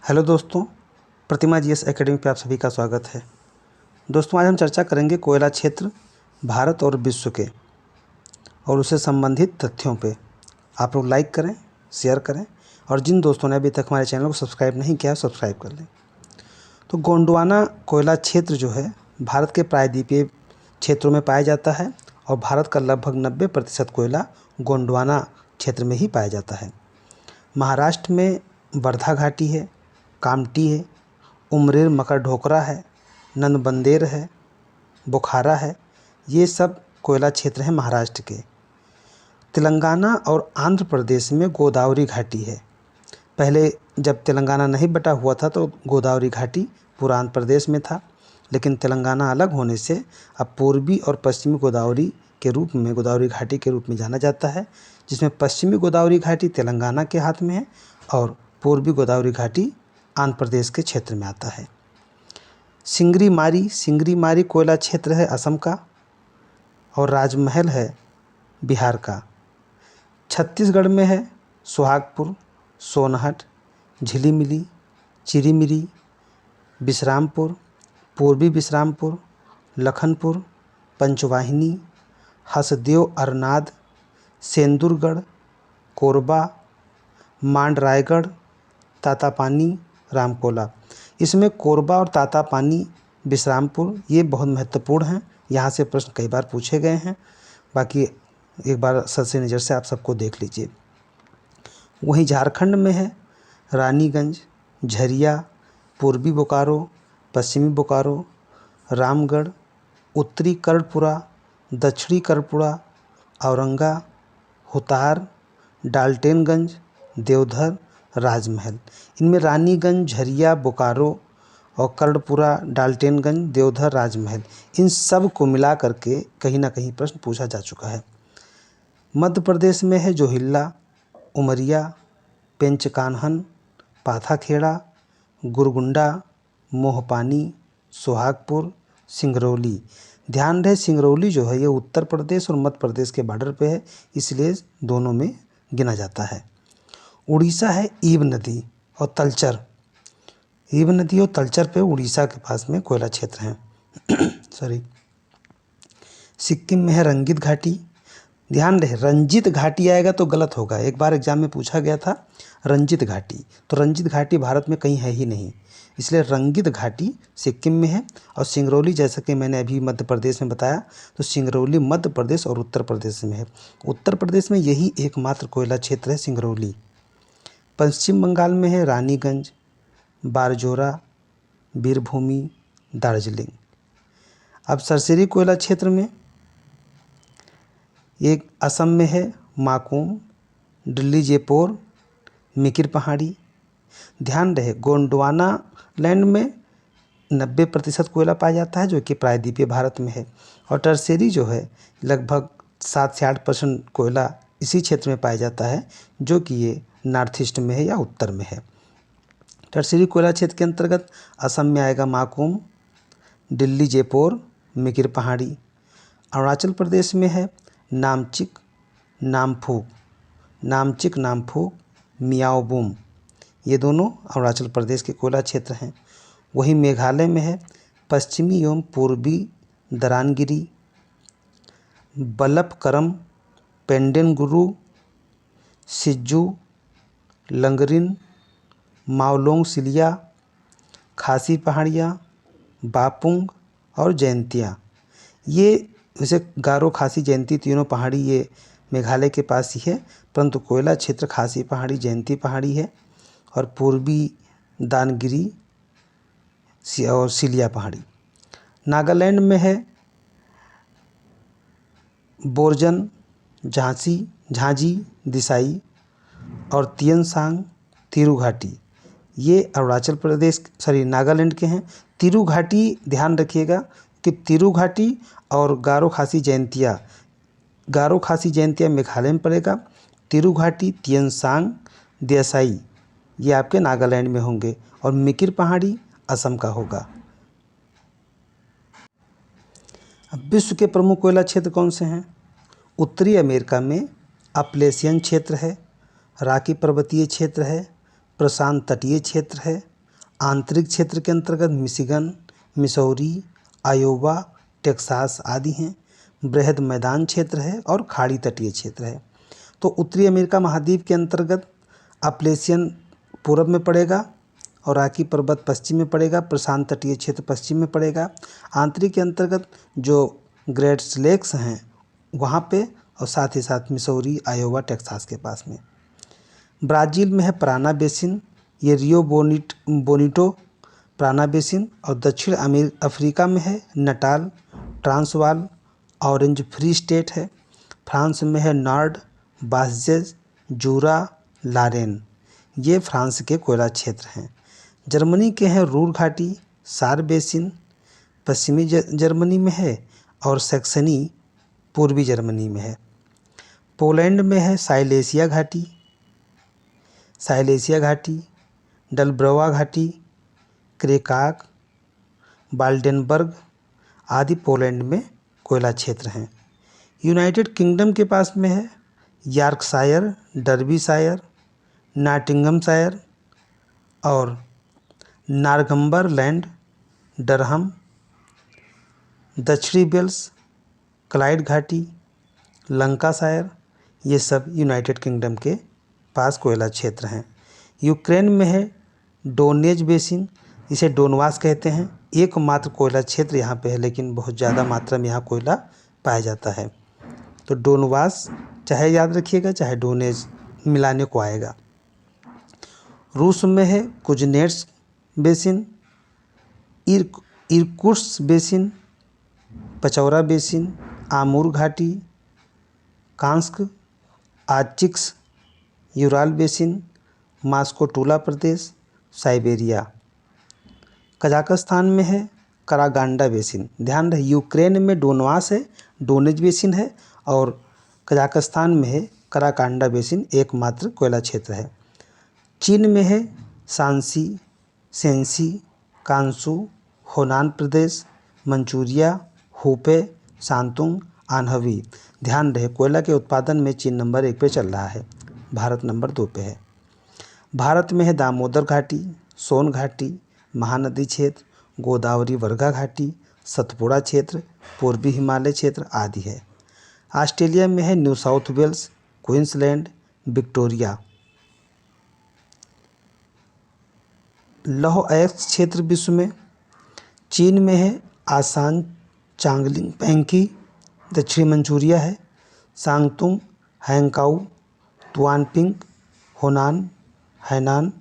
Hello दोस्तों, प्रतिमा GS academy पे आप सभी का स्वागत है। दोस्तों, आज हम चर्चा करेंगे कोयला क्षेत्र भारत और विश्व के और उससे संबंधित तथ्यों पे। आप लोग लाइक करें, शेयर करें और जिन दोस्तों ने अभी तक हमारे चैनल को सब्सक्राइब नहीं किया सब्सक्राइब कर लें। तो गोंडवाना कोयला क्षेत्र जो है भारत के प्रायद्वीपीय क्षेत्रों में पाया जाता है और भारत का लगभग 90% कोयला गोंडवाना क्षेत्र में ही पाया जाता है। महाराष्ट्र में वर्धा घाटी है, कामठी है, उमरेर मकर ढोकरा है, नंदबंदेर है, बुखारा है। ये सब कोयला क्षेत्र हैं महाराष्ट्र के। तेलंगाना और आंध्र प्रदेश में गोदावरी घाटी है। पहले जब तेलंगाना नहीं बटा हुआ था तो गोदावरी घाटी पूरा आंध्र प्रदेश में था, लेकिन तेलंगाना अलग होने से अब पूर्वी और पश्चिमी गोदावरी के रूप में गोदावरी घाटी के रूप में जाना जाता है, जिसमें पश्चिमी गोदावरी घाटी तेलंगाना के हाथ में है और पूर्वी गोदावरी घाटी आंध्र प्रदेश के क्षेत्र में आता है। सिंगरी मारी कोयला क्षेत्र है असम का और राजमहल है बिहार का। छत्तीसगढ़ में है सुहागपुर, सोनहट, झिलीमिली, चिरीमिरी, विश्रामपुर, पूर्वी विश्रामपुर, लखनपुर, पंचवाहिनी, हसदेव अरनाद, सेंदुरगढ़, कोरबा, मांडरायगढ़, तातापानी, रामकोला। इसमें कोरबा और तातापानी, विश्रामपुर ये बहुत महत्वपूर्ण हैं। यहाँ से प्रश्न कई बार पूछे गए हैं। बाकी एक बार सरसे नज़र से आप सबको देख लीजिए। वहीं झारखंड में है रानीगंज, झरिया, पूर्वी बोकारो, पश्चिमी बोकारो, रामगढ़, उत्तरी कर्णपुरा, दक्षिणी कर्णपुरा, औरंगा, हुतार, डाल्टनगंज, देवधर, राजमहल। इनमें रानीगंज, झरिया, बोकारो और कर्णपुरा, डाल्टनगंज, देवधर, राजमहल इन सब को मिला करके कहीं ना कहीं प्रश्न पूछा जा चुका है। मध्य प्रदेश में है जोहिल्ला, उमरिया, पेंचकान्हन, पाथाखेड़ा, गुरगुंडा, मोहपानी, सुहागपुर, सिंगरौली। ध्यान रहे सिंगरौली जो है ये उत्तर प्रदेश और मध्य प्रदेश के बॉर्डर पे है, इसलिए दोनों में गिना जाता है। उड़ीसा है ईब नदी और तलचर। ईब नदी और तलचर पे उड़ीसा के पास में कोयला क्षेत्र हैं। सॉरी। सिक्किम में है रंगीत घाटी। ध्यान रहे रंजीत घाटी आएगा तो गलत होगा। एक बार एग्जाम में पूछा गया था रंजीत घाटी, तो रंजीत घाटी भारत में कहीं है ही नहीं, इसलिए रंगीत घाटी सिक्किम में है। और सिंगरौली जैसा कि मैंने अभी मध्य प्रदेश में बताया, तो सिंगरौली मध्य प्रदेश और उत्तर प्रदेश में है। उत्तर प्रदेश में यही एकमात्र कोयला क्षेत्र है सिंगरौली। पश्चिम बंगाल में है रानीगंज, बारजोरा, वीरभूमि, दार्जिलिंग। अब सरसिरी कोयला क्षेत्र में एक असम में है माकुम, दिल्ली जयपुर, मिकिर पहाड़ी। ध्यान रहे गोंडवाना लैंड में 90% कोयला पाया जाता है जो कि प्रायद्वीपीय भारत में है, और टर्सेरी जो है लगभग 7 से 8% कोयला इसी क्षेत्र में पाया जाता है जो कि ये नॉर्थ ईस्ट में है या उत्तर में है। टर्सेरी कोयला क्षेत्र के अंतर्गत असम में आएगा माकुम, दिल्ली जयपुर, मिकिर पहाड़ी। अरुणाचल प्रदेश में है नामचिक, नामफूक, मियाओबूम। ये दोनों अरुणाचल प्रदेश के कोयला क्षेत्र हैं। वहीं मेघालय में है पश्चिमी एवं पूर्वी दरानगिरी, बलपकरम, पेंडेनगुरु, सिज्जू, लंगरिन, मावलोंग सिलिया, खासी पहाड़ियाँ, बापुंग और जयंतिया। ये वैसे गारो, खासी, जयंती तीनों पहाड़ी ये मेघालय के पास ही है, परंतु कोयला क्षेत्र खासी पहाड़ी, जयंती पहाड़ी है और पूर्वी दानगिरी और सिलिया पहाड़ी। नागालैंड में है बोरजन, झांसी, दिसाई और तियनसांग, तिरु घाटी। ये अरुणाचल प्रदेश नागालैंड के हैं। तिरु घाटी ध्यान रखिएगा कि तिरु घाटी और गारो खासी जयंतिया मेघालय में पड़ेगा। तिरु घाटी, तियनसांग, देसाई ये आपके नागालैंड में होंगे और मिकिर पहाड़ी असम का होगा। अब विश्व के प्रमुख कोयला क्षेत्र कौन से हैं? उत्तरी अमेरिका में अपलेशियन क्षेत्र है, राकी पर्वतीय क्षेत्र है, प्रशांत तटीय क्षेत्र है, आंतरिक क्षेत्र के अंतर्गत मिशिगन, मिसौरी, आयोवा, टेक्सास आदि हैं। बृहद मैदान क्षेत्र है और खाड़ी तटीय क्षेत्र है। तो उत्तरी अमेरिका महाद्वीप के अंतर्गत अप्लेशियन पूर्व में पड़ेगा और रॉकी पर्वत पश्चिम में पड़ेगा, प्रशांत तटीय क्षेत्र पश्चिम में पड़ेगा। आंतरिक के अंतर्गत जो ग्रेट लेक्स हैं वहाँ पे, और साथ ही साथ मिसौरी, आयोवा, टेक्सास के पास में। ब्राज़ील में है पराना बेसिन, ये रियो बोनिटो पराना बेसिन। और दक्षिण अफ्रीका में है Natal, Transvaal, orange free state है। फ्रांस में है नॉर्ड, बास्जेज, जूरा, लारेन, ये फ्रांस के कोयला क्षेत्र हैं। जर्मनी के हैं रूर घाटी, सार बेसिन पश्चिमी जर्मनी में है और सैक्सनी पूर्वी जर्मनी में है। पोलैंड में है साइलेसिया घाटी, डलब्रोवा घाटी, क्रेकाक, बाल्डेनबर्ग आदि पोलैंड में कोयला क्षेत्र हैं। यूनाइटेड किंगडम के पास में है यॉर्कशायर, डर्बीशायर, नॉटिंघमशायर और नॉर्थम्बरलैंड, डरहम, दक्षिणी वेल्स, क्लाइड घाटी, लंकाशायर, ये सब यूनाइटेड किंगडम के पास कोयला क्षेत्र हैं। यूक्रेन में है डोनेज बेसिन, इसे डोनवास कहते हैं। एकमात्र कोयला क्षेत्र यहाँ पे है, लेकिन बहुत ज़्यादा मात्रा में यहाँ कोयला पाया जाता है। तो डोनवास चाहे याद रखिएगा, चाहे डोनेज मिलाने को आएगा। रूस में है Kuznetsk basin, Irkutsk basin, Pechora basin, Amur घाटी, Kansk, Achinsk, Ural basin, Moscow Tula प्रदेश, साइबेरिया। कजाकिस्तान में है करागांडा बेसिन। ध्यान रहे, यूक्रेन में डोनवास है, डोनेज बेसिन है, और कजाकिस्तान में है करागांडा बेसिन, एकमात्र कोयला क्षेत्र है। चीन में है शांसी, सेंसी, कांसू, होनान प्रदेश, मंचूरिया, हुपे, शांतुंग, आन्हवी। ध्यान रहे, कोयला के उत्पादन में चीन नंबर 1 पे चल रहा है, भारत नंबर 2 पे है। भारत में है दामोदर घाटी, सोन घाटी, महानदी क्षेत्र, गोदावरी वर्गा घाटी, सतपुड़ा क्षेत्र, पूर्वी हिमालय क्षेत्र आदि है। ऑस्ट्रेलिया में है New South Wales, Queensland, Victoria. लौह अयस्क क्षेत्र विश्व में चीन में है आसान, चांगलिंग, पैंकी, दक्षिणी मंचूरिया है, सांगतुंग, हैंगकाऊ, तुआनपिंग, होनान, हैनान,